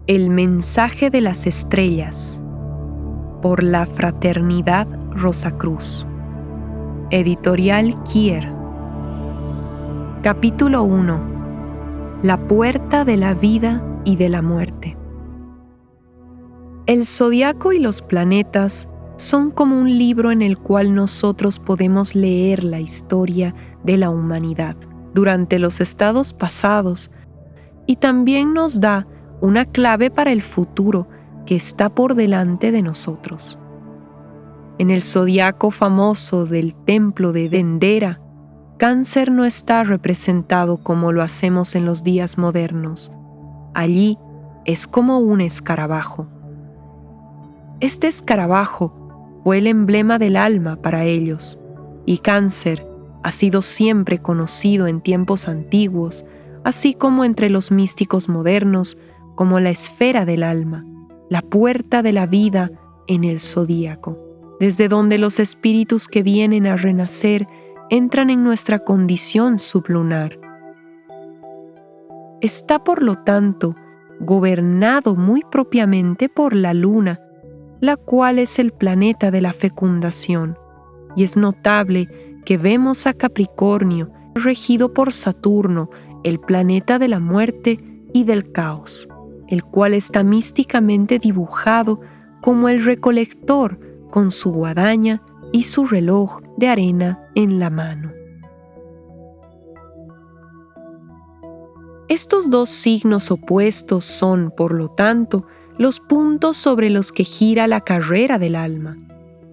El mensaje de las estrellas, por la Fraternidad Rosacruz. Editorial Kier. Capítulo 1. La puerta de la vida y de la muerte. El zodiaco y los planetas son como un libro en el cual nosotros podemos leer la historia de la humanidad durante los estados pasados, y también nos da una clave para el futuro que está por delante de nosotros. En el zodiaco famoso del templo de Dendera, Cáncer no está representado como lo hacemos en los días modernos. Allí es como un escarabajo. Este escarabajo fue el emblema del alma para ellos, y Cáncer ha sido siempre conocido en tiempos antiguos, así como entre los místicos modernos, como la esfera del alma, la puerta de la vida en el zodíaco, desde donde los espíritus que vienen a renacer entran en nuestra condición sublunar. Está, por lo tanto, gobernado muy propiamente por la luna, la cual es el planeta de la fecundación, y es notable que vemos a Capricornio regido por Saturno, el planeta de la muerte y del caos, el cual está místicamente dibujado como el recolector con su guadaña y su reloj de arena en la mano. Estos dos signos opuestos son, por lo tanto, los puntos sobre los que gira la carrera del alma.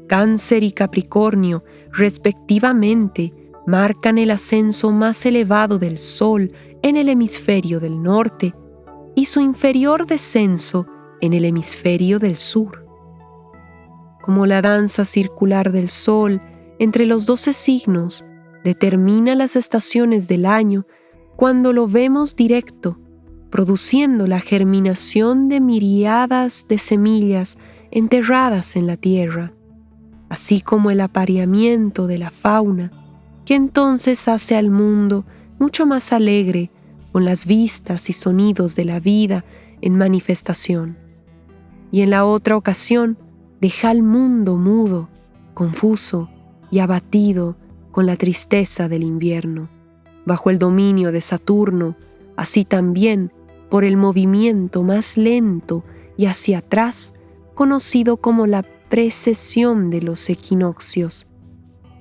Cáncer y Capricornio, respectivamente, marcan el ascenso más elevado del Sol en el hemisferio del norte y su inferior descenso en el hemisferio del sur. Como la danza circular del Sol entre los 12 signos determina las estaciones del año cuando lo vemos directo, produciendo la germinación de miríadas de semillas enterradas en la tierra, así como el apareamiento de la fauna, que entonces hace al mundo mucho más alegre con las vistas y sonidos de la vida en manifestación. Y en la otra ocasión deja al mundo mudo, confuso y abatido con la tristeza del invierno, bajo el dominio de Saturno, así también por el movimiento más lento y hacia atrás, conocido como la precesión de los equinoccios.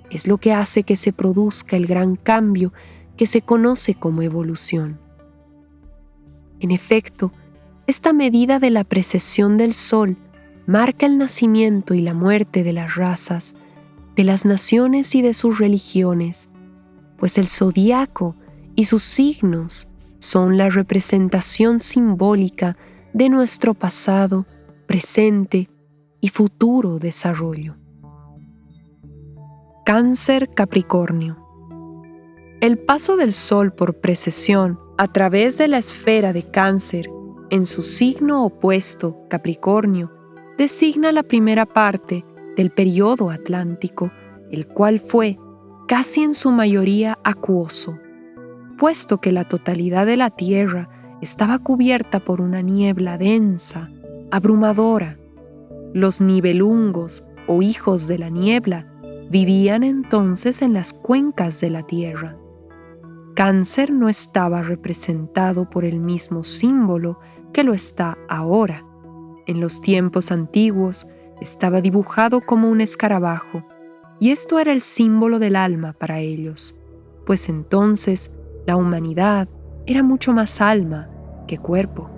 Es lo que hace que se produzca el gran cambio que se conoce como evolución. En efecto, esta medida de la precesión del Sol marca el nacimiento y la muerte de las razas, de las naciones y de sus religiones, pues el zodiaco y sus signos son la representación simbólica de nuestro pasado, presente y futuro desarrollo. Cáncer-Capricornio. El paso del Sol por precesión a través de la esfera de Cáncer en su signo opuesto, Capricornio, designa la primera parte del periodo atlántico, el cual fue casi en su mayoría acuoso, puesto que la totalidad de la Tierra estaba cubierta por una niebla densa, abrumadora. Los nivelungos o hijos de la niebla vivían entonces en las cuencas de la Tierra. Cáncer no estaba representado por el mismo símbolo que lo está ahora. En los tiempos antiguos estaba dibujado como un escarabajo, y esto era el símbolo del alma para ellos, pues entonces la humanidad era mucho más alma que cuerpo.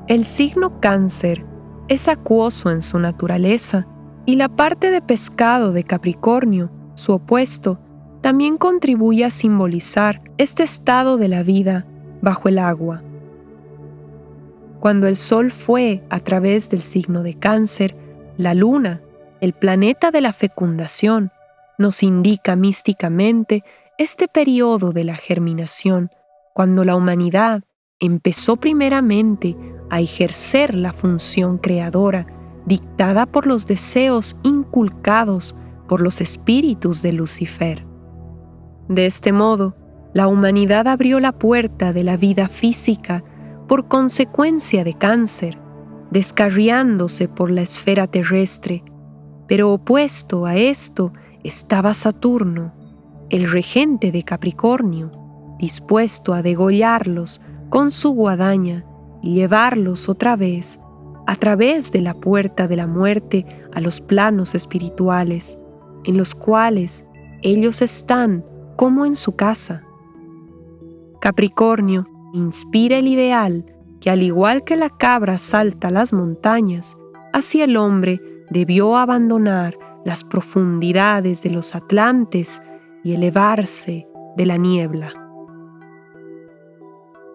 El signo Cáncer es acuoso en su naturaleza, y la parte de pescado de Capricornio, su opuesto, también contribuye a simbolizar este estado de la vida bajo el agua. Cuando el Sol fue a través del signo de Cáncer, la Luna, el planeta de la fecundación, nos indica místicamente este periodo de la germinación, cuando la humanidad empezó primeramente a ejercer la función creadora dictada por los deseos inculcados por los espíritus de Lucifer. De este modo, la humanidad abrió la puerta de la vida física por consecuencia de Cáncer, descarriándose por la esfera terrestre, pero opuesto a esto estaba Saturno, el regente de Capricornio, dispuesto a degollarlos con su guadaña y llevarlos otra vez, a través de la puerta de la muerte, a los planos espirituales, en los cuales ellos están como en su casa. Capricornio inspira el ideal que, al igual que la cabra salta las montañas, así el hombre debió abandonar las profundidades de los atlantes y elevarse de la niebla.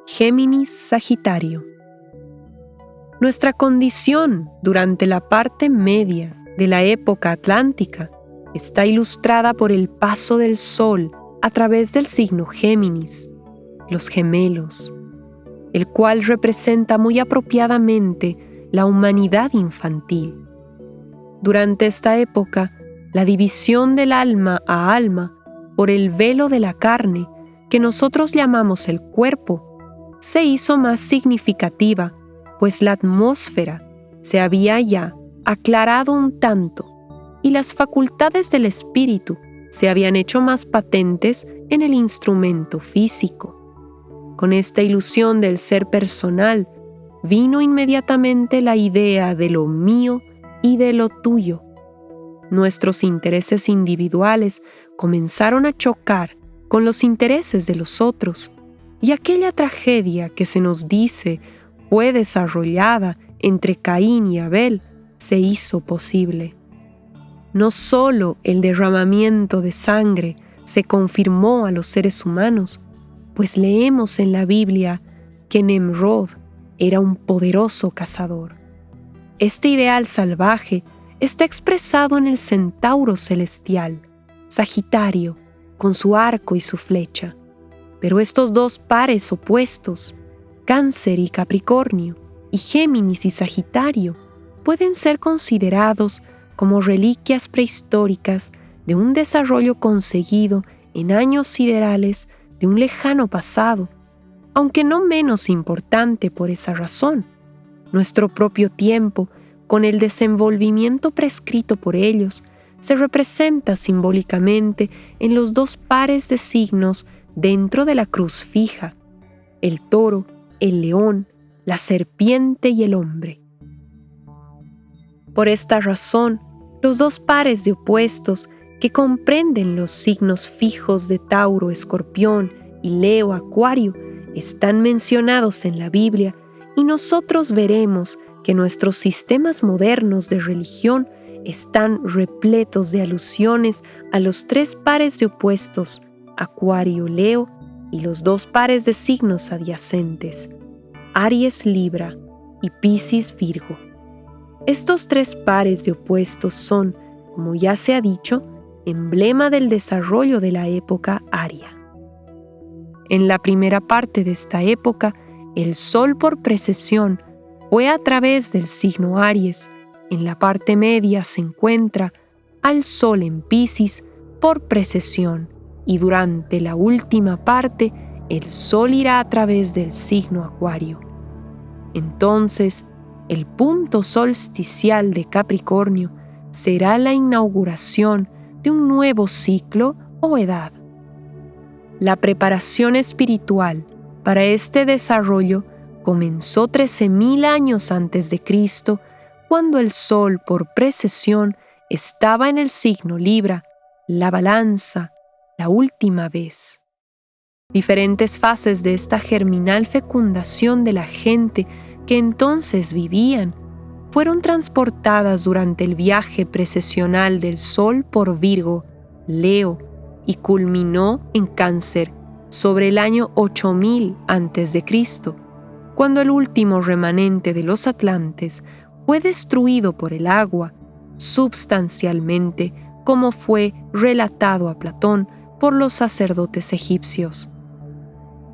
Géminis Sagitario. Nuestra condición durante la parte media de la época atlántica está ilustrada por el paso del Sol a través del signo Géminis, los gemelos, el cual representa muy apropiadamente la humanidad infantil. Durante esta época, la división del alma a alma por el velo de la carne, que nosotros llamamos el cuerpo, se hizo más significativa, pues la atmósfera se había ya aclarado un tanto y las facultades del espíritu se habían hecho más patentes en el instrumento físico. Con esta ilusión del ser personal, vino inmediatamente la idea de lo mío y de lo tuyo. Nuestros intereses individuales comenzaron a chocar con los intereses de los otros, y aquella tragedia que se nos dice fue desarrollada entre Caín y Abel se hizo posible. No solo el derramamiento de sangre se confirmó a los seres humanos, pues leemos en la Biblia que Nemrod era un poderoso cazador. Este ideal salvaje está expresado en el centauro celestial, Sagitario, con su arco y su flecha. Pero estos dos pares opuestos, Cáncer y Capricornio, y Géminis y Sagitario, pueden ser considerados como reliquias prehistóricas de un desarrollo conseguido en años siderales de un lejano pasado, aunque no menos importante por esa razón. Nuestro propio tiempo, con el desenvolvimiento prescrito por ellos, se representa simbólicamente en los dos pares de signos dentro de la cruz fija: el toro, el león, la serpiente y el hombre. Por esta razón, los dos pares de opuestos que comprenden los signos fijos de Tauro, Escorpión y Leo, Acuario, están mencionados en la Biblia, y nosotros veremos que nuestros sistemas modernos de religión están repletos de alusiones a los tres pares de opuestos, Acuario, Leo, y los dos pares de signos adyacentes, Aries, Libra y Piscis, Virgo. Estos tres pares de opuestos son, como ya se ha dicho, emblema del desarrollo de la época aria. En la primera parte de esta época, el Sol por precesión fue a través del signo Aries. En la parte media se encuentra al Sol en Piscis por precesión, y durante la última parte el Sol irá a través del signo Acuario. Entonces, el punto solsticial de Capricornio será la inauguración de un nuevo ciclo o edad. La preparación espiritual para este desarrollo comenzó 13.000 años antes de Cristo, cuando el Sol por precesión estaba en el signo Libra, la balanza, la última vez. Diferentes fases de esta germinal fecundación de la gente que entonces vivían fueron transportadas durante el viaje precesional del Sol por Virgo, Leo, y culminó en Cáncer sobre el año 8000 a.C., cuando el último remanente de los atlantes fue destruido por el agua, substancialmente como fue relatado a Platón por los sacerdotes egipcios.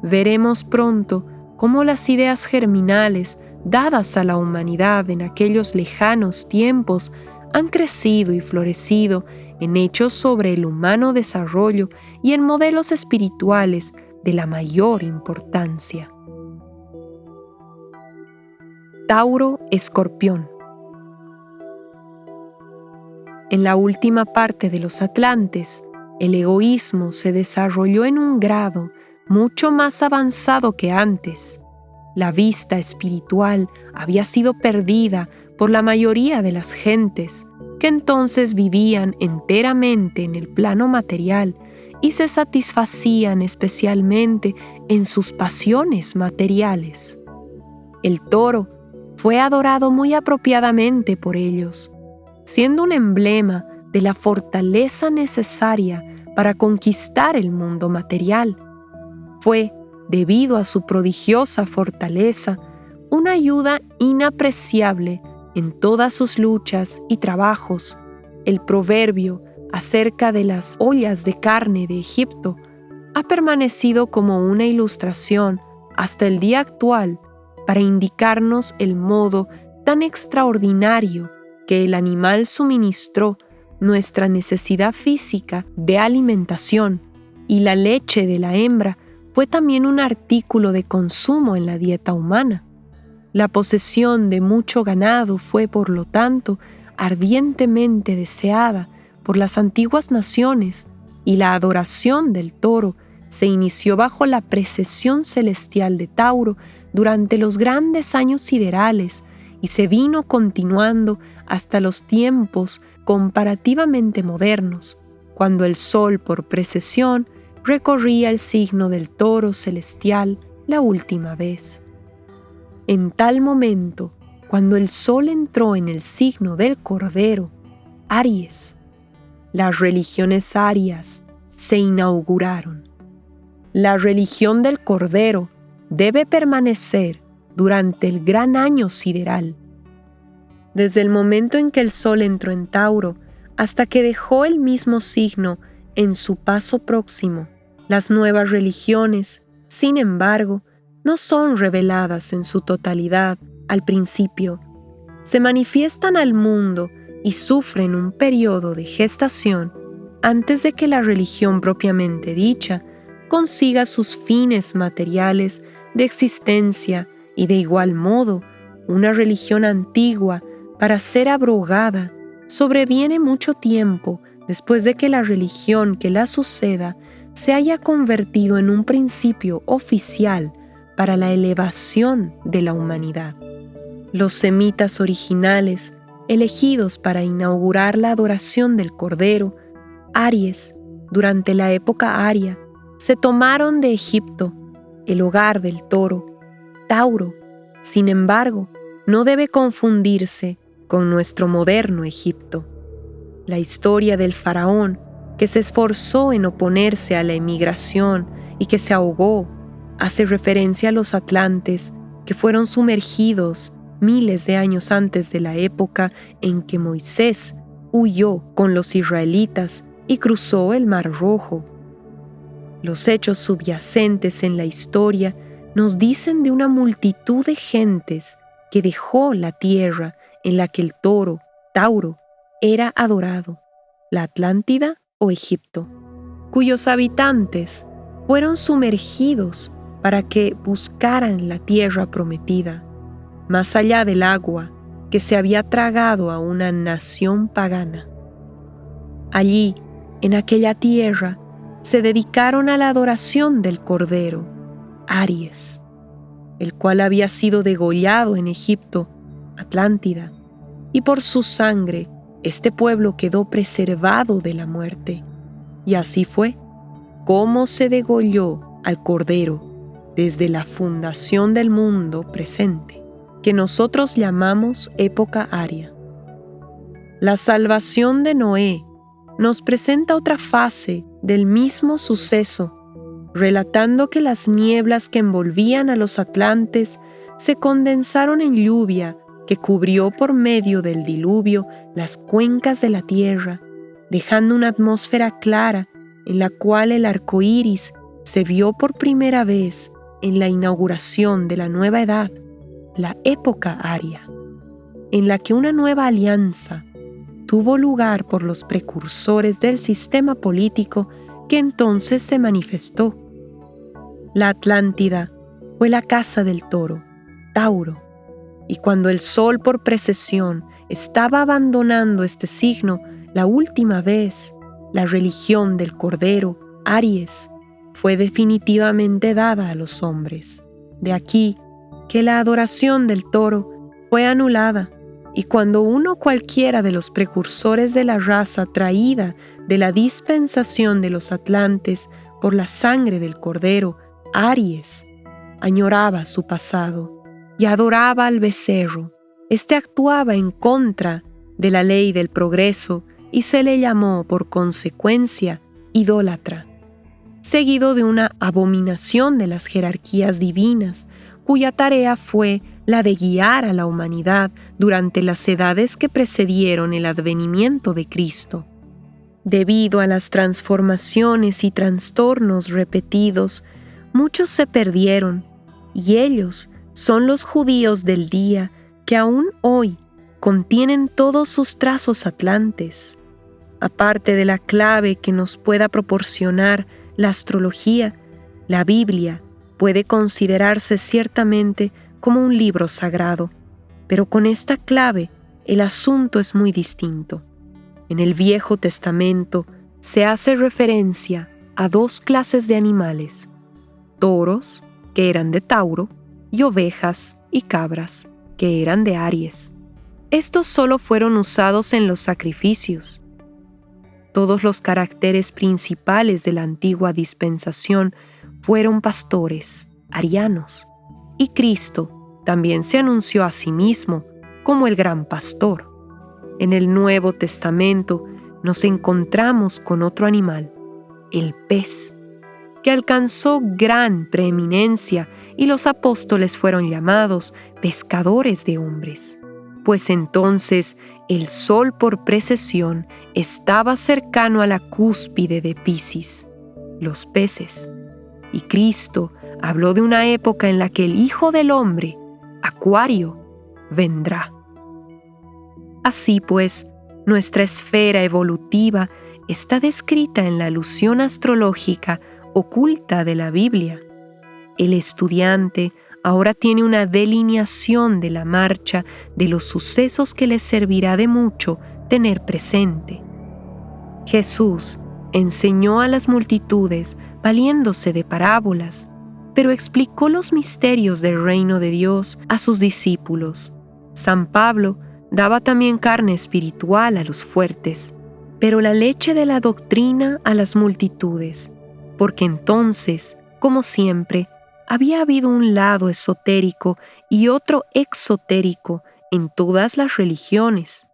Veremos pronto cómo las ideas germinales dadas a la humanidad en aquellos lejanos tiempos han crecido y florecido en hechos sobre el humano desarrollo y en modelos espirituales de la mayor importancia. Tauro Escorpión. En la última parte de los Atlantes, el egoísmo se desarrolló en un grado mucho más avanzado que antes. La vista espiritual había sido perdida por la mayoría de las gentes, que entonces vivían enteramente en el plano material y se satisfacían especialmente en sus pasiones materiales. El toro fue adorado muy apropiadamente por ellos, siendo un emblema de la fortaleza necesaria para conquistar el mundo material. Fue, debido a su prodigiosa fortaleza, una ayuda inapreciable en todas sus luchas y trabajos. El proverbio acerca de las ollas de carne de Egipto ha permanecido como una ilustración hasta el día actual para indicarnos el modo tan extraordinario que el animal suministró nuestra necesidad física de alimentación, y la leche de la hembra fue también un artículo de consumo en la dieta humana. La posesión de mucho ganado fue, por lo tanto, ardientemente deseada por las antiguas naciones, y la adoración del toro se inició bajo la precesión celestial de Tauro durante los grandes años siderales y se vino continuando hasta los tiempos comparativamente modernos, cuando el Sol por precesión recorría el signo del toro celestial la última vez. En tal momento, cuando el Sol entró en el signo del Cordero, Aries, las religiones arias se inauguraron. La religión del Cordero debe permanecer durante el gran año sideral. Desde el momento en que el Sol entró en Tauro hasta que dejó el mismo signo en su paso próximo, las nuevas religiones, sin embargo, no son reveladas en su totalidad al principio. Se manifiestan al mundo y sufren un periodo de gestación antes de que la religión propiamente dicha consiga sus fines materiales de existencia, y de igual modo, una religión antigua, para ser abrogada, sobreviene mucho tiempo después de que la religión que la suceda se haya convertido en un principio oficial para la elevación de la humanidad. Los semitas originales, elegidos para inaugurar la adoración del Cordero, Aries, durante la época aria, se tomaron de Egipto, el hogar del toro. Tauro, sin embargo, no debe confundirse con nuestro moderno Egipto. La historia del faraón, que se esforzó en oponerse a la emigración y que se ahogó, hace referencia a los atlantes que fueron sumergidos miles de años antes de la época en que Moisés huyó con los israelitas y cruzó el Mar Rojo. Los hechos subyacentes en la historia nos dicen de una multitud de gentes que dejó la tierra en la que el toro, Tauro, era adorado, la Atlántida o Egipto, cuyos habitantes fueron sumergidos para que buscaran la tierra prometida, más allá del agua que se había tragado a una nación pagana. Allí, en aquella tierra, se dedicaron a la adoración del Cordero, Aries, el cual había sido degollado en Egipto, Atlántida, y por su sangre este pueblo quedó preservado de la muerte. Y así fue como se degolló al Cordero desde la fundación del mundo presente, que nosotros llamamos época aria. La salvación de Noé nos presenta otra fase del mismo suceso, relatando que las nieblas que envolvían a los atlantes se condensaron en lluvia que cubrió por medio del diluvio las cuencas de la tierra, dejando una atmósfera clara en la cual el arco iris se vio por primera vez en la inauguración de la nueva edad, la época aria, en la que una nueva alianza tuvo lugar por los precursores del sistema político que entonces se manifestó. La Atlántida fue la casa del toro, Tauro, Y cuando el sol por precesión estaba abandonando este signo la última vez, la religión del Cordero, Aries, fue definitivamente dada a los hombres. De aquí que la adoración del toro fue anulada, y cuando uno cualquiera de los precursores de la raza traída de la dispensación de los atlantes por la sangre del Cordero, Aries, añoraba su pasado y adoraba al becerro, este actuaba en contra de la ley del progreso y se le llamó por consecuencia idólatra, seguido de una abominación de las jerarquías divinas, cuya tarea fue la de guiar a la humanidad durante las edades que precedieron el advenimiento de Cristo. Debido a las transformaciones y trastornos repetidos, muchos se perdieron, y ellos son los judíos del día que aún hoy contienen todos sus trazos atlantes. Aparte de la clave que nos pueda proporcionar la astrología, la Biblia puede considerarse ciertamente como un libro sagrado, pero con esta clave el asunto es muy distinto. En el Viejo Testamento se hace referencia a dos clases de animales: toros, que eran de Tauro, y ovejas y cabras, que eran de Aries. Estos solo fueron usados en los sacrificios. Todos los caracteres principales de la antigua dispensación fueron pastores, arianos, y Cristo también se anunció a sí mismo como el gran pastor. En el Nuevo Testamento nos encontramos con otro animal, el pez, que alcanzó gran preeminencia y los apóstoles fueron llamados pescadores de hombres, pues entonces el sol por precesión estaba cercano a la cúspide de Piscis, los peces, y Cristo habló de una época en la que el Hijo del Hombre, Acuario, vendrá. Así pues, nuestra esfera evolutiva está descrita en la alusión astrológica oculta de la Biblia. El estudiante ahora tiene una delineación de la marcha de los sucesos que le servirá de mucho tener presente. Jesús enseñó a las multitudes valiéndose de parábolas, pero explicó los misterios del reino de Dios a sus discípulos. San Pablo daba también carne espiritual a los fuertes, pero la leche de la doctrina a las multitudes, porque entonces, como siempre, había habido un lado esotérico y otro exotérico en todas las religiones.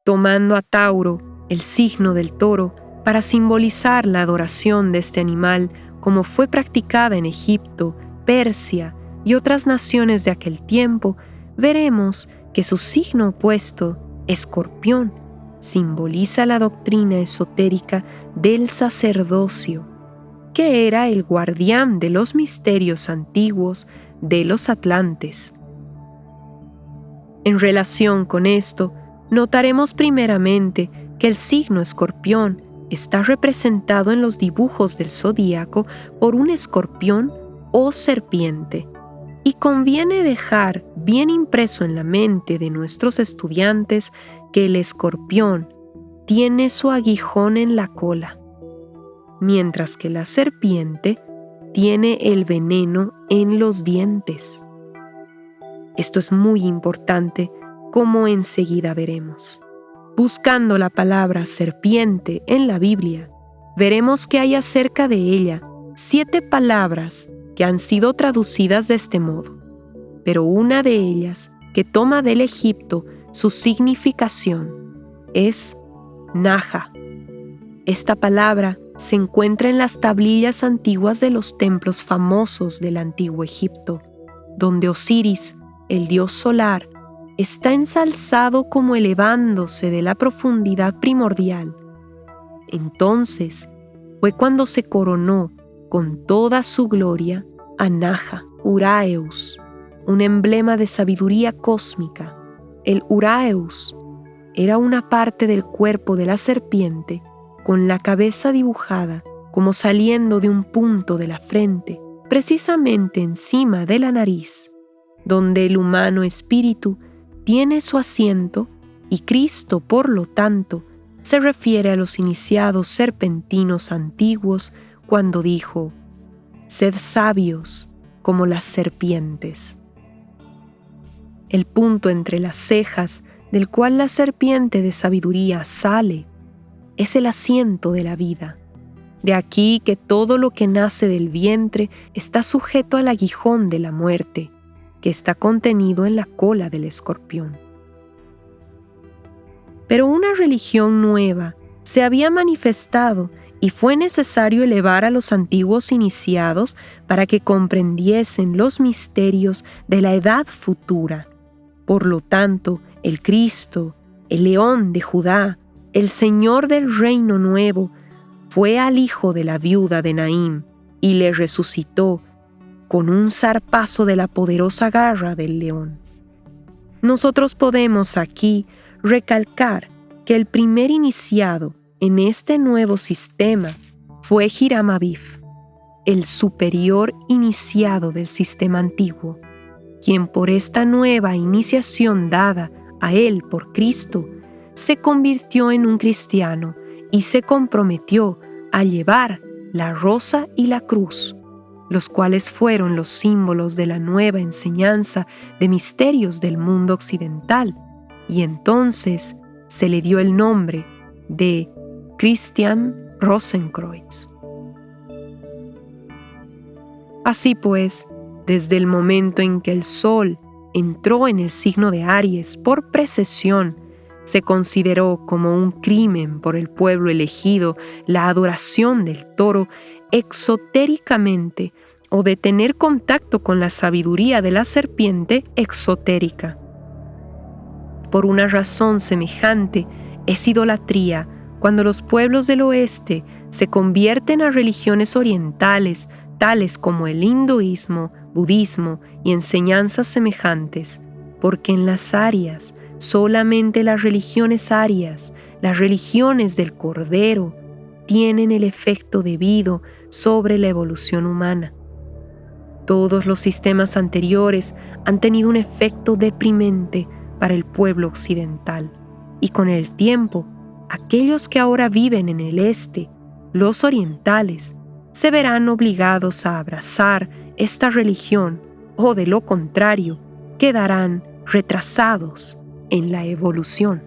Tomando a Tauro, el signo del toro, para simbolizar la adoración de este animal como fue practicada en Egipto, Persia y otras naciones de aquel tiempo, veremos que su signo opuesto, Escorpión, simboliza la doctrina esotérica del sacerdocio, que era el guardián de los misterios antiguos de los atlantes. En relación con esto, notaremos primeramente que el signo Escorpión está representado en los dibujos del zodíaco por un escorpión o serpiente, y conviene dejar bien impreso en la mente de nuestros estudiantes que el escorpión tiene su aguijón en la cola, mientras que la serpiente tiene el veneno en los dientes. Esto es muy importante, como enseguida veremos. Buscando la palabra serpiente en la Biblia, veremos que hay acerca de ella 7 palabras que han sido traducidas de este modo, pero una de ellas, que toma del Egipto su significación, es Naja. Esta palabra se encuentra en las tablillas antiguas de los templos famosos del antiguo Egipto, donde Osiris, el dios solar, está ensalzado como elevándose de la profundidad primordial. Entonces fue cuando se coronó con toda su gloria a Naja, Uraeus, un emblema de sabiduría cósmica. El Uraeus era una parte del cuerpo de la serpiente con la cabeza dibujada como saliendo de un punto de la frente, precisamente encima de la nariz. donde el humano espíritu tiene su asiento y Cristo, por lo tanto, se refiere a los iniciados serpentinos antiguos cuando dijo: «Sed sabios como las serpientes». El punto entre las cejas del cual la serpiente de sabiduría sale es el asiento de la vida. De aquí que todo lo que nace del vientre está sujeto al aguijón de la muerte, que está contenido en la cola del escorpión. Pero una religión nueva se había manifestado y fue necesario elevar a los antiguos iniciados para que comprendiesen los misterios de la edad futura. Por lo tanto, el Cristo, el León de Judá, el Señor del reino nuevo, fue al hijo de la viuda de Naín y le resucitó con un zarpazo de la poderosa garra del león. Nosotros podemos aquí recalcar que el primer iniciado en este nuevo sistema fue Hiram Abif, el superior iniciado del sistema antiguo, quien por esta nueva iniciación dada a él por Cristo, se convirtió en un cristiano y se comprometió a llevar la rosa y la cruz, los cuales fueron los símbolos de la nueva enseñanza de misterios del mundo occidental, y entonces se le dio el nombre de Christian Rosenkreuz. Así pues, desde el momento en que el sol entró en el signo de Aries por precesión, se consideró como un crimen por el pueblo elegido la adoración del toro exotéricamente o de tener contacto con la sabiduría de la serpiente exotérica. Por una razón semejante es idolatría cuando los pueblos del oeste se convierten a religiones orientales tales como el hinduismo, budismo y enseñanzas semejantes, porque en las arias solamente las religiones arias, las religiones del Cordero, tienen el efecto debido sobre la evolución humana. Todos los sistemas anteriores han tenido un efecto deprimente para el pueblo occidental, y con el tiempo, aquellos que ahora viven en el este, los orientales, se verán obligados a abrazar esta religión o de lo contrario, quedarán retrasados en la evolución.